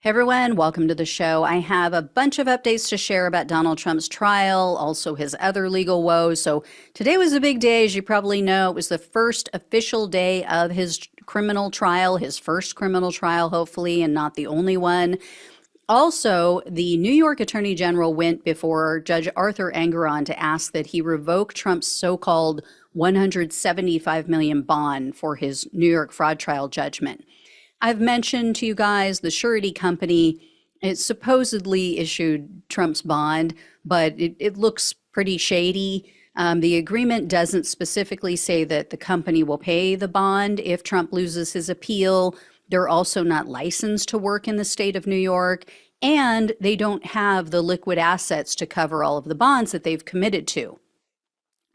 Hey everyone, welcome to the show. I have a bunch of updates to share about Donald Trump's trial, also his other legal woes. So today was a big day, as you probably know. It was the first official day of his criminal trial, his first criminal trial, hopefully, and not the only one. Also, the New York Attorney General went before Judge Arthur Engoron to ask that he revoke Trump's so-called 175 million bond for his New York fraud trial judgment. I've mentioned to you guys the surety company. It supposedly issued Trump's bond, but it looks pretty shady. The agreement doesn't specifically say that the company will pay the bond if Trump loses his appeal. They're also not licensed to work in the state of New York, and they don't have the liquid assets to cover all of the bonds that they've committed to.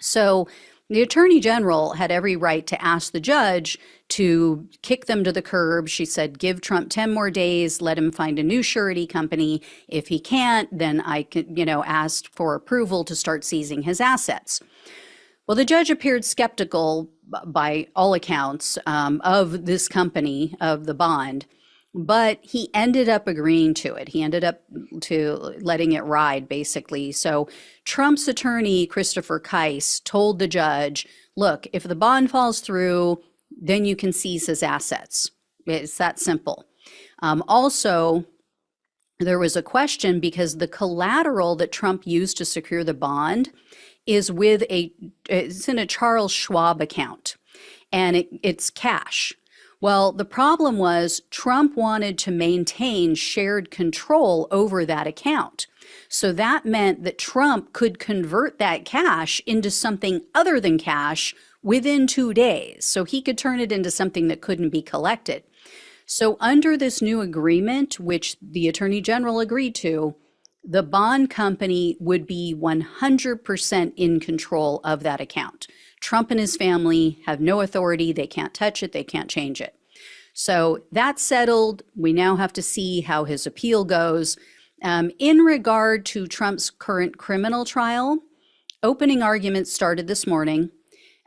So the attorney general had every right to ask the judge to kick them to the curb. She said, give Trump 10 more days, let him find a new surety company. If he can't, then I can, ask for approval to start seizing his assets. Well, the judge appeared skeptical by all accounts of this company, of the bond, but he ended up agreeing to it. He ended up to letting it ride, basically. So Trump's attorney, Christopher Kise, told the judge, look, if the bond falls through, then you can seize his assets. It's that simple. Also, there was a question because the collateral that Trump used to secure the bond is it's in a Charles Schwab account, and it's cash. Well, the problem was Trump wanted to maintain shared control over that account. So that meant that Trump could convert that cash into something other than cash within 2 days. So he could turn it into something that couldn't be collected. So under this new agreement, which the Attorney General agreed to, the bond company would be 100% in control of that account. Trump and his family have no authority. They can't touch it. They can't change it. So that's settled. We now have to see how his appeal goes. In regard to Trump's current criminal trial, opening arguments started this morning.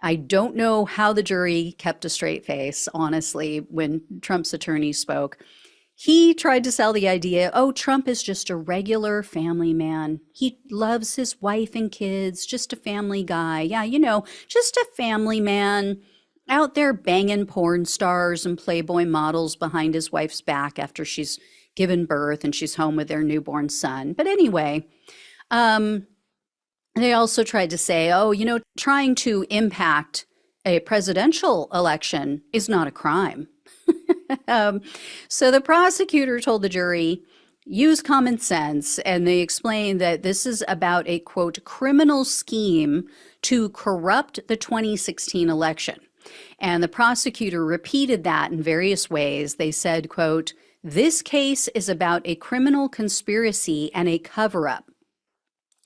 I don't know how the jury kept a straight face, honestly, when Trump's attorney spoke. He tried to sell the idea, oh, Trump is just a regular family man. He loves his wife and kids, just a family guy. Yeah, just a family man out there banging porn stars and Playboy models behind his wife's back after she's given birth and she's home with their newborn son. But anyway, they also tried to say, oh, trying to impact a presidential election is not a crime. So the prosecutor told the jury, use common sense, and they explained that this is about a, quote, criminal scheme to corrupt the 2016 election. And the prosecutor repeated that in various ways. They said, quote, this case is about a criminal conspiracy and a cover-up.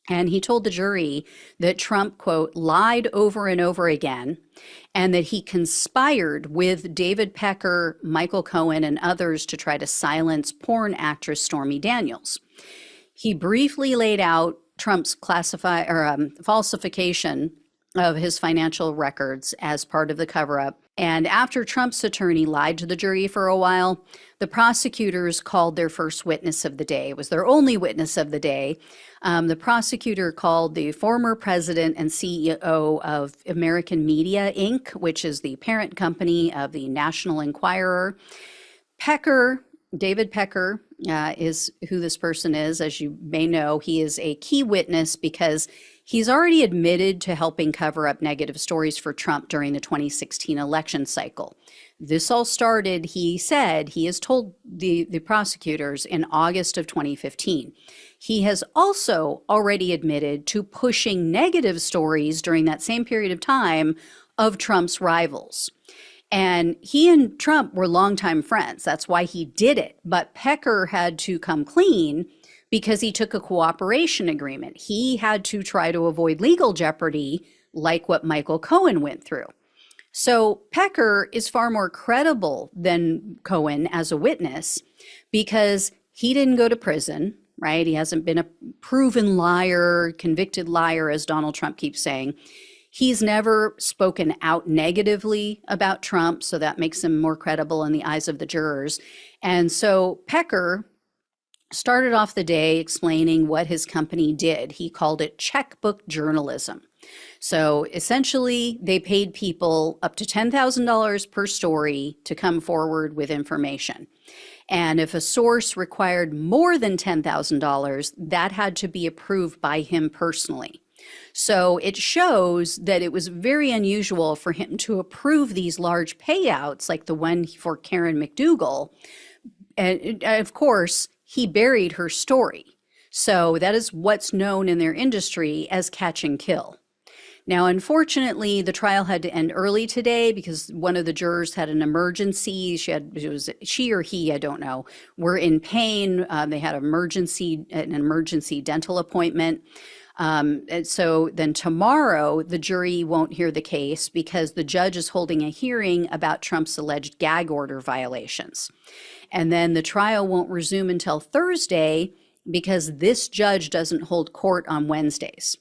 And he told the jury that Trump, quote, lied over and over again, and that he conspired with David Pecker, Michael Cohen, and others to try to silence porn actress Stormy Daniels. He briefly laid out Trump's falsification of his financial records as part of the cover-up. And after Trump's attorney lied to the jury for a while, the prosecutors called their first witness of the day. It was their only witness of the day. The prosecutor called the former president and CEO of American Media, Inc., which is the parent company of the National Enquirer. David Pecker, is who this person is. As you may know, he is a key witness because he's already admitted to helping cover up negative stories for Trump during the 2016 election cycle. This all started, he said, he has told the prosecutors in August of 2015. He has also already admitted to pushing negative stories during that same period of time of Trump's rivals. And he and Trump were longtime friends. That's why he did it. But Pecker had to come clean because he took a cooperation agreement. He had to try to avoid legal jeopardy like what Michael Cohen went through. So Pecker is far more credible than Cohen as a witness because he didn't go to prison, right? He hasn't been a proven liar, convicted liar, as Donald Trump keeps saying. He's never spoken out negatively about Trump, so that makes him more credible in the eyes of the jurors. And so Pecker started off the day explaining what his company did. He called it checkbook journalism. So essentially, they paid people up to $10,000 per story to come forward with information. And if a source required more than $10,000, that had to be approved by him personally. So it shows that it was very unusual for him to approve these large payouts, like the one for Karen McDougal. And of course, he buried her story. So that is what's known in their industry as catch and kill. Now, unfortunately, the trial had to end early today because one of the jurors had an emergency. She or he, I don't know, were in pain. They had an emergency dental appointment. And so then tomorrow, the jury won't hear the case because the judge is holding a hearing about Trump's alleged gag order violations. And then the trial won't resume until Thursday because this judge doesn't hold court on Wednesdays.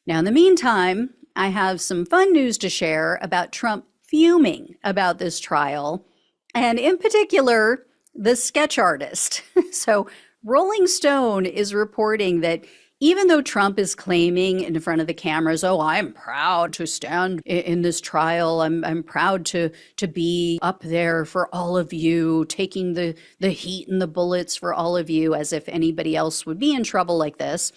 Now, in the meantime, I have some fun news to share about Trump fuming about this trial, and in particular, the sketch artist. So Rolling Stone is reporting that even though Trump is claiming in front of the cameras, oh, I'm proud to stand in this trial. I'm proud to be up there for all of you, taking the heat and the bullets for all of you, as if anybody else would be in trouble like this.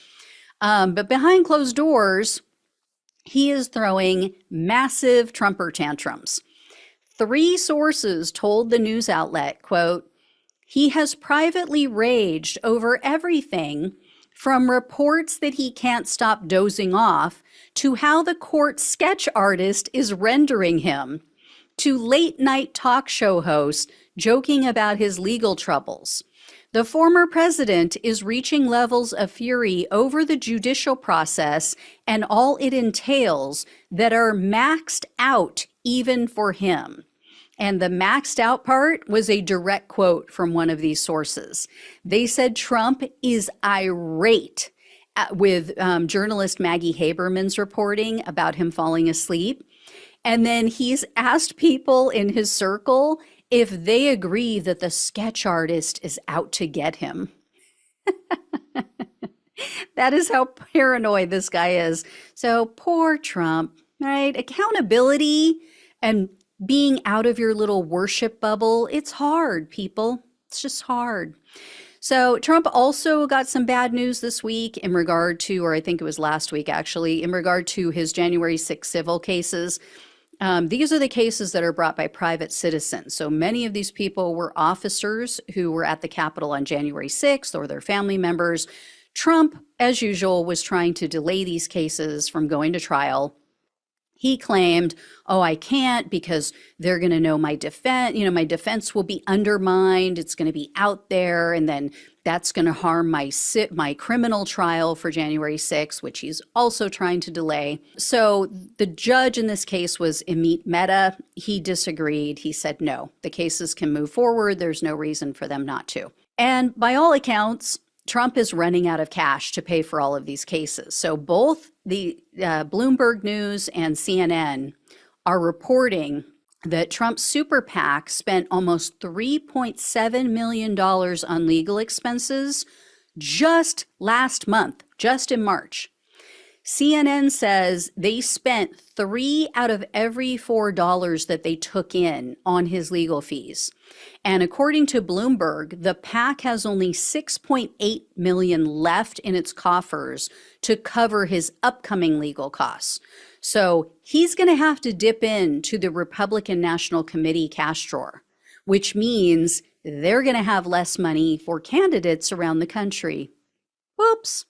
But behind closed doors, he is throwing massive Trumper tantrums. 3 sources told the news outlet, quote, he has privately raged over everything from reports that he can't stop dozing off to how the court sketch artist is rendering him, to late night talk show hosts joking about his legal troubles. The former president is reaching levels of fury over the judicial process and all it entails that are maxed out even for him. And the maxed out part was a direct quote from one of these sources. They said Trump is irate with journalist Maggie Haberman's reporting about him falling asleep. And then he's asked people in his circle if they agree that the sketch artist is out to get him. That is how paranoid this guy is. So poor Trump, right? Accountability and being out of your little worship bubble, it's hard, people. It's just hard. So Trump also got some bad news this week in regard to, or I think it was last week actually, in regard to his January 6 civil cases. These are the cases that are brought by private citizens. So many of these people were officers who were at the Capitol on January 6th or their family members. Trump, as usual, was trying to delay these cases from going to trial. He claimed, oh, I can't because they're going to know my defense, my defense will be undermined. It's going to be out there. And then that's going to harm my criminal trial for January 6th, which he's also trying to delay. So the judge in this case was Amit Mehta. He disagreed. He said, no, the cases can move forward. There's no reason for them not to. And by all accounts, Trump is running out of cash to pay for all of these cases. So both the Bloomberg News and CNN are reporting that Trump's super PAC spent almost $3.7 million on legal expenses just last month, just in March. CNN says they spent 3 out of every $4 that they took in on his legal fees. And according to Bloomberg, the PAC has only $6.8 million left in its coffers to cover his upcoming legal costs. So he's going to have to dip into the Republican National Committee cash drawer, which means they're going to have less money for candidates around the country. Whoops.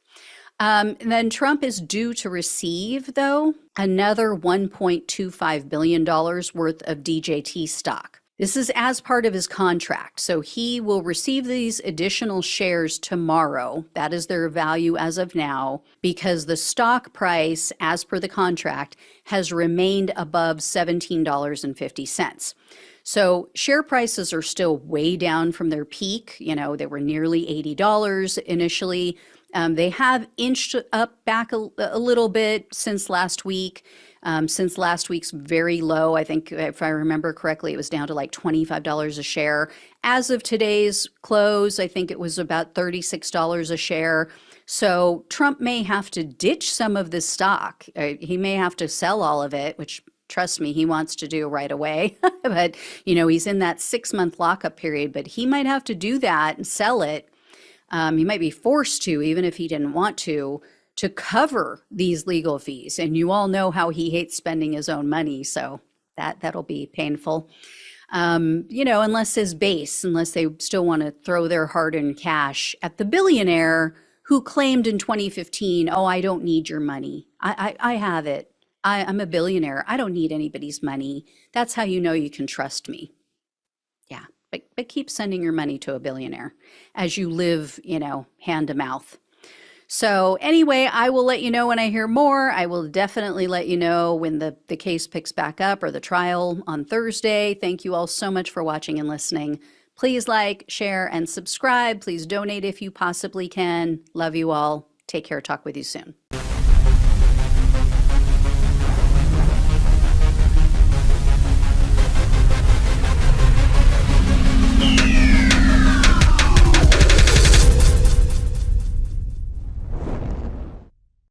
And then Trump is due to receive, though, another $1.25 billion worth of DJT stock. This is as part of his contract. So he will receive these additional shares tomorrow. That is their value as of now, because the stock price, as per the contract, has remained above $17.50. So share prices are still way down from their peak. You know, they were nearly $80 initially. They have inched up back a little bit since last week. Since last week's very low, I think if I remember correctly, it was down to like $25 a share. As of today's close, I think it was about $36 a share. So Trump may have to ditch some of this stock. He may have to sell all of it, which trust me, he wants to do right away. But, you know, he's in that 6-month lockup period, but he might have to do that and sell it. He might be forced to, even if he didn't want to cover these legal fees. And you all know how he hates spending his own money. So that'll be painful. You know, unless they still want to throw their hard-earned cash at the billionaire who claimed in 2015, oh, I don't need your money. I have it. I'm a billionaire. I don't need anybody's money. That's how you know you can trust me. Yeah, but keep sending your money to a billionaire as you live, you know, hand to mouth. So anyway, I will let you know when I hear more. I will definitely let you know when the case picks back up or the trial on Thursday. Thank you all so much for watching and listening. Please like, share, and subscribe. Please donate if you possibly can. Love you all. Take care. Talk with you soon.